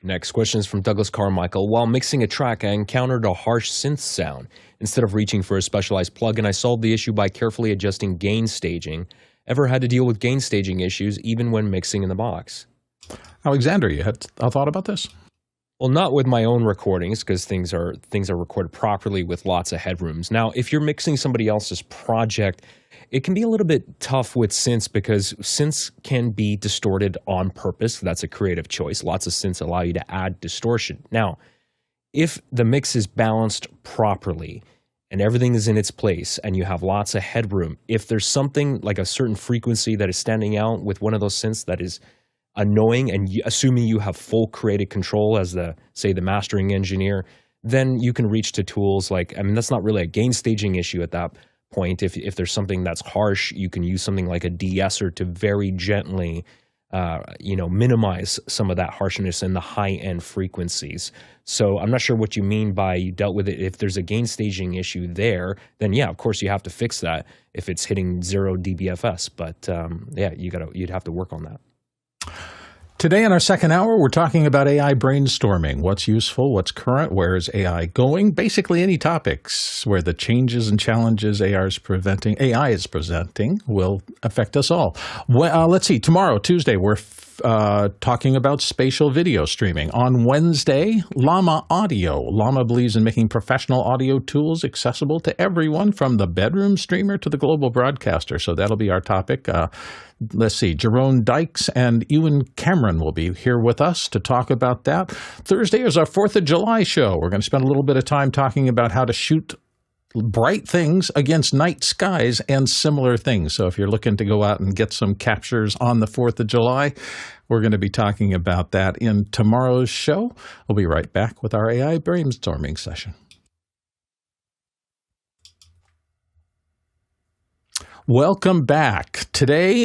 S2: Next question is from Douglas Carmichael. While mixing a track, I encountered a harsh synth sound. Instead of reaching for a specialized plugin, I solved the issue by carefully adjusting gain staging. Ever had to deal with gain staging issues even when mixing in the box?
S1: Alexander, you had a thought about this?
S2: Well, not with my own recordings because things are recorded properly with lots of headrooms. Now, if you're mixing somebody else's project, it can be a little bit tough with synths because synths can be distorted on purpose. That's a creative choice. Lots of synths allow you to add distortion. Now, if the mix is balanced properly and everything is in its place and you have lots of headroom, if there's something like a certain frequency that is standing out with one of those synths that is annoying, and assuming you have full creative control as the mastering engineer, then you can reach to tools that's not really a gain staging issue at that point. If there's something that's harsh, you can use something like a de-esser to very gently minimize some of that harshness in the high-end frequencies. So I'm not sure what you mean by you dealt with it. If there's a gain staging issue there, then yeah, of course you have to fix that if it's hitting 0 dBFS. But you'd have to work on that.
S1: Today in our second hour, we're talking about AI brainstorming. What's useful, what's current, where is AI going? Basically any topics where the changes and challenges AI is presenting will affect us all. Well, let's see, tomorrow, Tuesday, we're talking about spatial video streaming. On Wednesday, Llama Audio. Llama believes in making professional audio tools accessible to everyone, from the bedroom streamer to the global broadcaster. So that'll be our topic. Let's see, Jerome Dykes and Ewan Cameron will be here with us to talk about that. Thursday is our 4th of July show. We're going to spend a little bit of time talking about how to shoot bright things against night skies and similar things. So if you're looking to go out and get some captures on the 4th of July, we're going to be talking about that in tomorrow's show. We'll be right back with our AI brainstorming session. Welcome back. Today,